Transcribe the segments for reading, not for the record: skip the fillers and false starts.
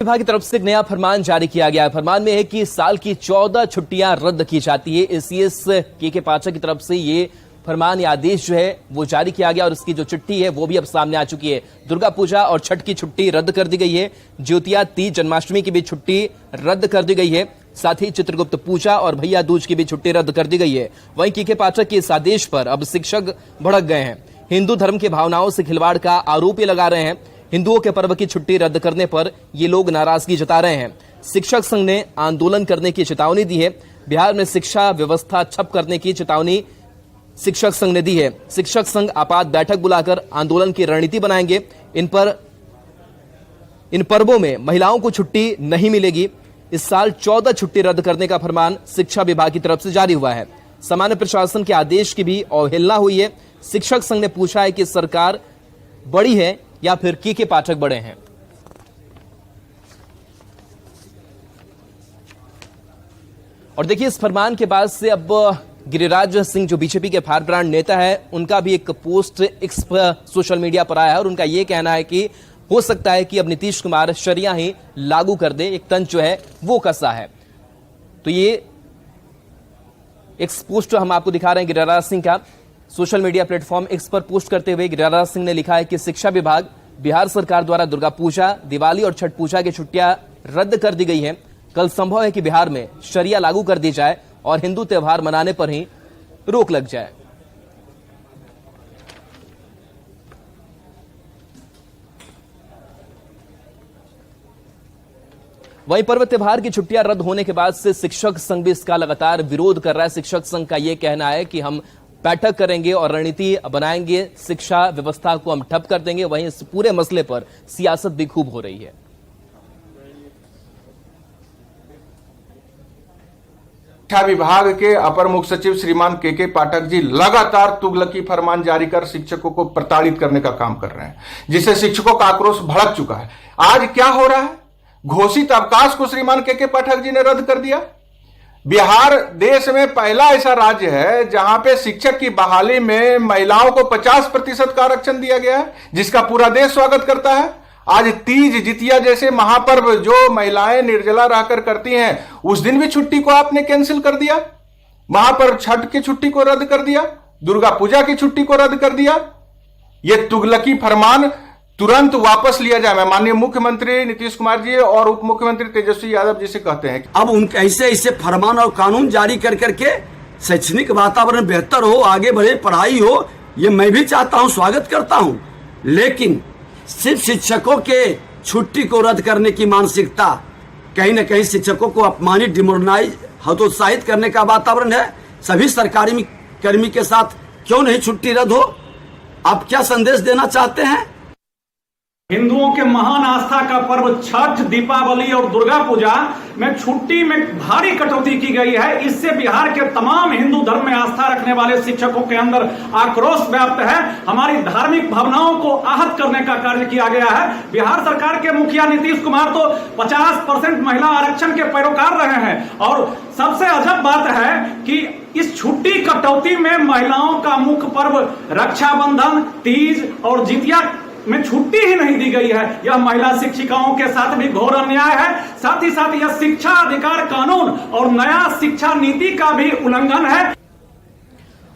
विभाग की तरफ से एक नया फरमान जारी किया गया है। फरमान में है कि साल की 14 छुट्टियां रद्द की जाती है। सीएस के पाठक की तरफ से ये फरमान या आदेश जो है वो जारी किया गया और इसकी जो चिट्ठी है वो भी अब सामने आ चुकी है। दुर्गा पूजा और छठ की छुट्टी रद्द कर दी गई है। ज्योतिया, तीज, जन्माष्टमी की भी छुट्टी रद्द कर दी गई है। साथ ही चित्रगुप्त पूजा और भैया दूज की भी छुट्टी रद्द कर दी गई है। वहीं के पाठक के इस आदेश पर अब शिक्षक भड़क गए हैं। हिंदू धर्म की भावनाओं से खिलवाड़ का आरोप ये लगा रहे हैं। हिंदुओं के पर्व की छुट्टी रद्द करने पर ये लोग नाराजगी जता रहे हैं। शिक्षक संघ ने आंदोलन करने की चेतावनी दी है। बिहार में शिक्षा व्यवस्था ठप करने की चेतावनी शिक्षक संघ ने दी है। शिक्षक संघ आपात बैठक बुलाकर आंदोलन की रणनीति बनाएंगे। इन पर्वों में महिलाओं को छुट्टी नहीं मिलेगी। इस साल 14 छुट्टी रद्द करने का फरमान शिक्षा विभाग की तरफ से जारी हुआ है। सामान्य प्रशासन के आदेश की भी अवहेलना हुई है। शिक्षक संघ ने पूछा है कि सरकार बड़ी है या फिर के पाठक बड़े हैं। और देखिए, इस फरमान के बाद से अब गिरिराज सिंह जो बीजेपी के फायर ब्रांड नेता है, उनका भी एक पोस्ट एक्स सोशल मीडिया पर आया है और उनका यह कहना है कि हो सकता है कि अब नीतीश कुमार शरिया ही लागू कर दे। एक तंज जो है वो कसा है। तो ये एक पोस्ट हम आपको दिखा रहे हैं गिरिराज सिंह का। सोशल मीडिया प्लेटफॉर्म एक्स पर पोस्ट करते हुए गिरिराज सिंह ने लिखा है कि शिक्षा विभाग, बिहार सरकार द्वारा दुर्गा पूजा, दिवाली और छठ पूजा की छुट्टियां रद्द कर दी गई हैं। कल संभव है कि बिहार में शरिया लागू कर दी जाए और हिंदू त्योहार मनाने पर ही रोक लग जाए। वहीं पर्व त्योहार की छुट्टियां रद्द होने के बाद से शिक्षक संघ भी इसका लगातार विरोध कर रहा है। शिक्षक संघ का यह कहना है कि हम बैठक करेंगे और रणनीति बनाएंगे, शिक्षा व्यवस्था को हम ठप कर देंगे। वहीं इस पूरे मसले पर सियासत भी खूब हो रही है। शिक्षा विभाग के अपर मुख्य सचिव श्रीमान के पाठक जी लगातार तुगलकी फरमान जारी कर शिक्षकों को प्रताड़ित करने का काम कर रहे हैं, जिससे शिक्षकों का आक्रोश भड़क चुका है। आज क्या हो रहा है? घोषित अवकाश को श्रीमान के पाठक जी ने रद्द कर दिया। बिहार देश में पहला ऐसा राज्य है जहां पे शिक्षक की बहाली में महिलाओं को 50% का आरक्षण दिया गया है, जिसका पूरा देश स्वागत करता है। आज तीज, जितिया जैसे महापर्व जो महिलाएं निर्जला रहकर करती हैं, उस दिन भी छुट्टी को आपने कैंसिल कर दिया। महापर्व छठ की छुट्टी को रद्द कर दिया, दुर्गा पूजा की छुट्टी को रद्द कर दिया। यह तुगलकी फरमान तुरंत वापस लिया जाए। मैं माननीय मुख्यमंत्री नीतीश कुमार जी और उप मुख्यमंत्री तेजस्वी यादव जी से कहते हैं, अब उनके ऐसे फरमान और कानून जारी कर करके शैक्षणिक वातावरण बेहतर हो, आगे बढ़े, पढ़ाई हो, ये मैं भी चाहता हूं, स्वागत करता हूं। लेकिन सिर्फ शिक्षकों के छुट्टी को रद्द करने की मानसिकता कहीं न कहीं शिक्षकों को अपमानित, डिमोरलाइज, हतोत्साहित करने का वातावरण है। सभी सरकारी कर्मी के साथ क्यों नहीं छुट्टी रद्द हो? आप क्या संदेश देना चाहते हैं? हिंदुओं के महान आस्था का पर्व छठ, दीपावली और दुर्गा पूजा में छुट्टी में भारी कटौती की गई है। इससे बिहार के तमाम हिंदू धर्म में आस्था रखने वाले शिक्षकों के अंदर आक्रोश व्याप्त है। हमारी धार्मिक भावनाओं को आहत करने का कार्य किया गया है। बिहार सरकार के मुखिया नीतीश कुमार तो 50% महिला आरक्षण के पैरोकार रहे हैं और सबसे अजब बात है कि इस छुट्टी कटौती में महिलाओं का मुख्य पर्व रक्षाबंधन, तीज और जितिया में छुट्टी ही नहीं दी गई है। यह महिला शिक्षिकाओं के साथ भी घोर अन्याय है। साथ ही साथ यह शिक्षा अधिकार कानून और नया शिक्षा नीति का भी उल्लंघन है।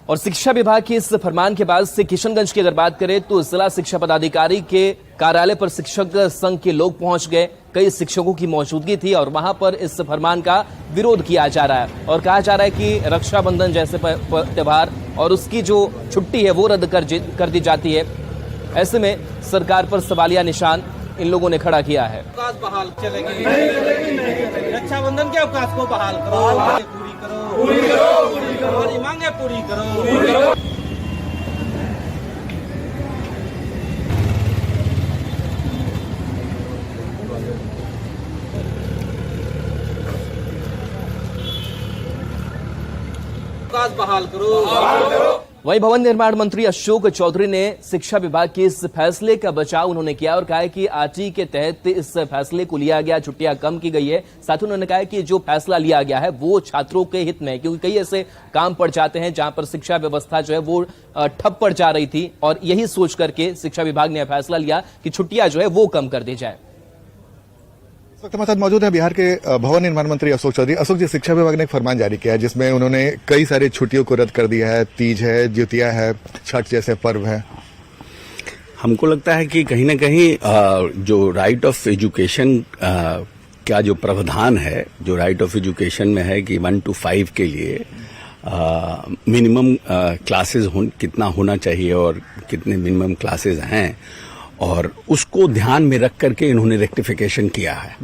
और शिक्षा विभाग के इस फरमान के बाद से किशनगंज की अगर बात करें तो जिला शिक्षा पदाधिकारी के कार्यालय पर शिक्षक संघ के लोग पहुंच गए। कई शिक्षकों की मौजूदगी थी और वहां पर इस फरमान का विरोध किया जा रहा है और कहा जा रहा है कि रक्षाबंधन जैसे त्योहार और उसकी जो छुट्टी है वो रद्द कर दी जाती है। ऐसे में सरकार पर सवालिया निशान इन लोगों ने खड़ा किया है। अवकाश बहाल चलेगी, रक्षाबंधन के अवकाश को बहाल करो, पूरी करो, हमारी मांगे पूरी करो। अवकाश बहाल करो। वहीं भवन निर्माण मंत्री अशोक चौधरी ने शिक्षा विभाग के इस फैसले का बचाव उन्होंने किया और कहा कि आरटी के तहत इस फैसले को लिया गया, छुट्टियां कम की गई है। साथ ही उन्होंने कहा कि जो फैसला लिया गया है वो छात्रों के हित में है, क्योंकि कई ऐसे काम पड़ जाते हैं जहां पर शिक्षा व्यवस्था जो है वो ठप पड़ जा रही थी और यही सोच करके शिक्षा विभाग ने फैसला लिया कि छुट्टियां जो है वो कम कर दी जाए। इस वक्त हमारे साथ मौजूद है बिहार के भवन निर्माण मंत्री अशोक चौधरी। अशोक जी, शिक्षा विभाग ने एक फरमान जारी किया है जिसमें उन्होंने कई सारी छुट्टियों को रद्द कर दिया है। तीज है, ज्योतिया है, छठ जैसे पर्व है। हमको लगता है कि कहीं ना कहीं जो राइट ऑफ एजुकेशन का जो प्रावधान है, जो राइट ऑफ एजुकेशन में है कि 1 to 5 के लिए मिनिमम क्लासेस कितना होना चाहिए और कितने मिनिमम क्लासेस हैं, और उसको ध्यान में रख करके इन्होंने रेक्टिफिकेशन किया है।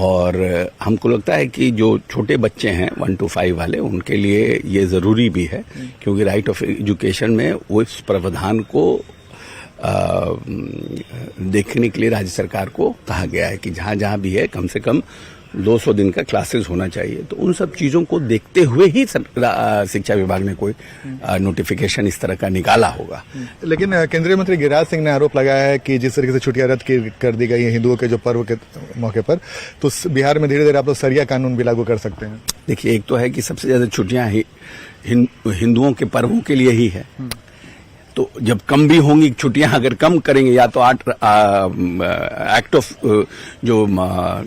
और हमको लगता है कि जो छोटे बच्चे हैं 1 to 5 वाले, उनके लिए ये जरूरी भी है, क्योंकि राइट ऑफ एजुकेशन में वो इस प्रावधान को देखने के लिए राज्य सरकार को कहा गया है कि जहां जहां भी है कम से कम 200 दिन का क्लासेस होना चाहिए। तो उन सब चीजों को देखते हुए ही शिक्षा विभाग ने कोई नोटिफिकेशन इस तरह का निकाला होगा। लेकिन केंद्रीय मंत्री गिरिराज सिंह ने आरोप लगाया है कि जिस तरीके से छुट्टियां रद्द कर दी गई है हिंदुओं के जो पर्व के मौके पर, तो बिहार में धीरे धीरे आप लोग सरिया कानून भी लागू कर सकते हैं। देखिए, एक तो है कि सबसे ज्यादा छुट्टियां हिंदुओं के पर्वों के लिए ही है, तो जब कम भी होंगी छुट्टियां, अगर कम करेंगे या तो एक्ट ऑफ जो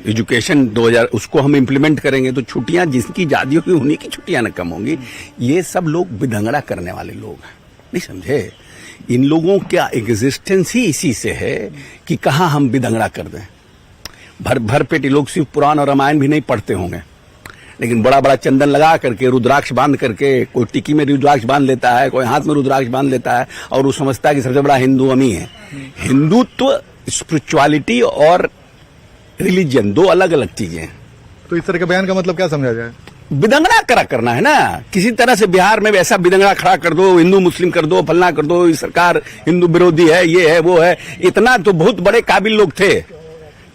एजुकेशन 2000 उसको हम इम्प्लीमेंट करेंगे, तो छुट्टियां जिसकी ज्यादा होगी उन्हीं की छुट्टियां न कम होंगी। ये सब लोग बिदंगड़ा करने वाले लोग हैं, नहीं समझे? इन लोगों का एग्जिस्टेंस ही इसी से है कि कहाँ हम बिदंगड़ा कर दें। भर पेट लोग सिर्फ पुराण और रामायण भी नहीं पढ़ते होंगे, लेकिन बड़ा बड़ा चंदन लगा करके, रुद्राक्ष बांध करके, कोई टिकी में रुद्राक्ष बांध लेता है, कोई हाथ में रुद्राक्ष बांध लेता है, और वो समझता है कि सबसे बड़ा हिंदू हम ही है। हिंदुत्व, स्पिरिचुअलिटी और रिलीजन दो अलग अलग चीजें हैं। तो इस तरह के बयान का मतलब क्या समझा जाए? बिदंगड़ा करना है ना, किसी तरह से बिहार में वैसा बिदंगड़ा खड़ा कर दो, हिंदू मुस्लिम कर दो, फलना कर दो, ये सरकार हिंदू विरोधी है, ये है वो है। इतना तो बहुत बड़े काबिल लोग थे,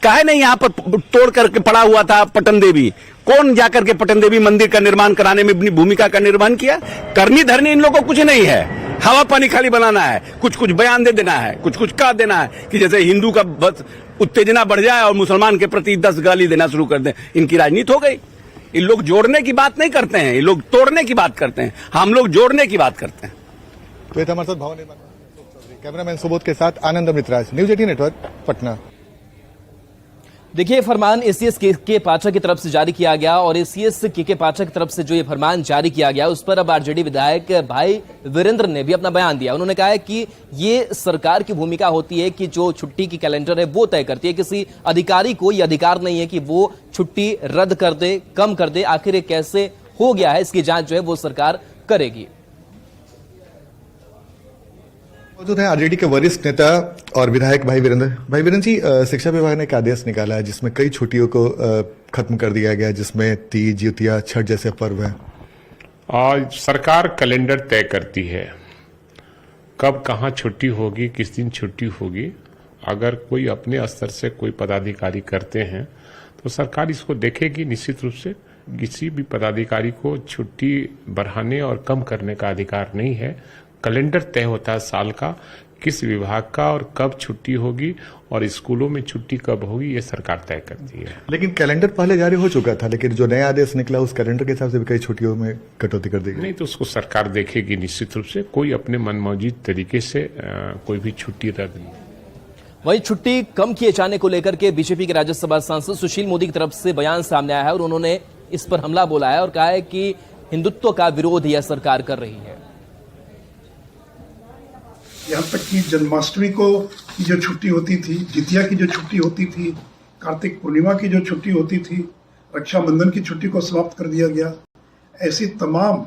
काहे नहीं यहाँ पर तोड़ करके पड़ा हुआ था पटन देवी। कौन जाकर के पटन देवी मंदिर का निर्माण कराने में अपनी भूमिका का निर्माण किया? करनी धरनी इन लोगों को कुछ नहीं है, हवा पानी खाली बनाना है, कुछ कुछ बयान दे देना है, कुछ कुछ कह देना है कि जैसे हिंदू का बस उत्तेजना बढ़ जाए और मुसलमान के प्रति 10 गाली देना शुरू कर दें। इनकी राजनीति हो गई। इन लोग जोड़ने की बात नहीं करते हैं, ये लोग तोड़ने की बात करते हैं, हम लोग जोड़ने की बात करते हैं। तो ये था हमारे साथ भवन निर्माण मंत्री, कैमरामैन सुबोध के साथ आनंद अमृतराज, न्यूज 18 नेटवर्क, पटना। देखिए, फरमान एसीएस के पाठक की तरफ से जारी किया गया, और एसीएस के पाठक की तरफ से जो ये फरमान जारी किया गया उस पर अब आरजेडी विधायक भाई वीरेंद्र ने भी अपना बयान दिया। उन्होंने कहा है कि ये सरकार की भूमिका होती है कि जो छुट्टी की कैलेंडर है वो तय करती है, किसी अधिकारी को ये अधिकार नहीं है कि वो छुट्टी रद्द कर दे, कम कर दे। आखिर ये कैसे हो गया है, इसकी जांच जो है वो सरकार करेगी। मौजूद है आरजेडी के वरिष्ठ नेता और विधायक भाई वीरेंद्र। भाई वीरेंद्र जी, शिक्षा विभाग ने एक आदेश निकाला है जिसमें कई छुट्टियों को खत्म कर दिया गया, जिसमें तीज, ज्योतिया, छठ जैसे पर्व हैं। आज सरकार कैलेंडर तय करती है कब कहाँ छुट्टी होगी, किस दिन छुट्टी होगी। अगर कोई अपने स्तर से कोई पदाधिकारी करते हैं तो सरकार इसको देखेगी। निश्चित रूप से किसी भी पदाधिकारी को छुट्टी बढ़ाने और कम करने का अधिकार नहीं है। कैलेंडर तय होता है साल का, किस विभाग का और कब छुट्टी होगी और स्कूलों में छुट्टी कब होगी, ये सरकार तय करती है। लेकिन कैलेंडर पहले जारी हो चुका था, लेकिन जो नया आदेश निकला उस कैलेंडर के हिसाब से भी कई छुट्टियों में कटौती कर दी गई। नहीं, तो उसको सरकार देखेगी निश्चित रूप से। कोई अपने मनमौजी तरीके से कोई भी छुट्टी रद्द नहीं। वहीं छुट्टी कम किए जाने को लेकर के बीजेपी के राज्यसभा सांसद सुशील मोदी की तरफ से बयान सामने आया है, और उन्होंने इस पर हमला बोला है और कहा है कि हिंदुत्व का विरोध यह सरकार कर रही है। यहाँ तक कि जन्माष्टमी को की जो छुट्टी होती थी, जितिया की जो छुट्टी होती थी, कार्तिक पूर्णिमा की जो छुट्टी होती थी, रक्षाबंधन की छुट्टी को समाप्त कर दिया गया। ऐसी तमाम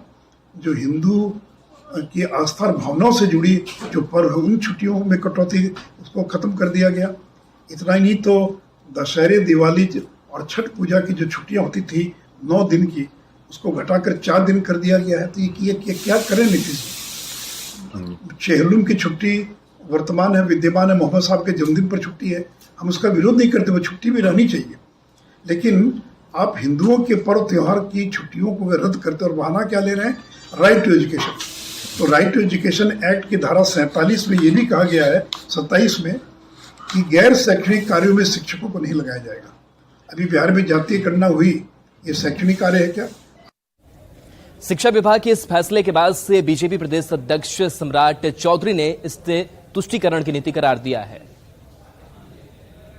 जो हिंदू की आस्था और भावनाओं से जुड़ी जो पर्व उन छुट्टियों में कटौती उसको खत्म कर दिया गया। इतना ही नहीं तो दशहरे, दिवाली और छठ पूजा की जो छुट्टियां होती थी 9 दिन की, उसको घटाकर 4 दिन कर दिया गया है। तो ये क्या करें नीतीश? चेहलुम की छुट्टी वर्तमान है, विद्यमान है, मोहम्मद साहब के जन्मदिन पर छुट्टी है, हम उसका विरोध नहीं करते, वो छुट्टी भी रहनी चाहिए। लेकिन आप हिंदुओं के पर्व त्योहार की छुट्टियों को रद्द करते और बहाना क्या ले रहे हैं? Right to education. तो राइट टू एजुकेशन एक्ट की धारा 47 में ये भी कहा गया है, 27 में, कि गैर शैक्षणिक कार्यों में शिक्षकों को नहीं लगाया जाएगा। अभी बिहार में जातीय गणना हुई, ये शैक्षणिक कार्य है क्या? शिक्षा विभाग के इस फैसले के बाद से बीजेपी प्रदेश अध्यक्ष सम्राट चौधरी ने इसे तुष्टीकरण की नीति करार दिया है।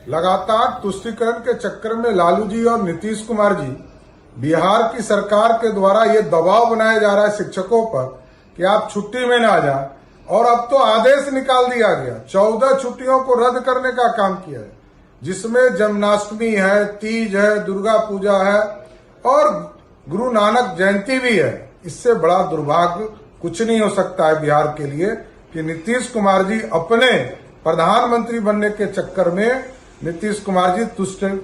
लगातार तुष्टीकरण के चक्कर में लालू जी और नीतीश कुमार जी बिहार की सरकार के द्वारा ये दबाव बनाया जा रहा है शिक्षकों पर कि आप छुट्टी में ना जाएं, और अब तो आदेश निकाल दिया गया 14 छुट्टियों को रद्द करने का काम किया है, जिसमें जन्माष्टमी है, तीज है, दुर्गा पूजा है और गुरु नानक जयंती भी है। इससे बड़ा दुर्भाग्य कुछ नहीं हो सकता है बिहार के लिए कि नीतीश कुमार जी अपने प्रधानमंत्री बनने के चक्कर में नीतीश कुमार जी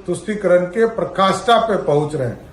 तुष्टीकरण के प्रकाष्ठा पे पहुंच रहे हैं।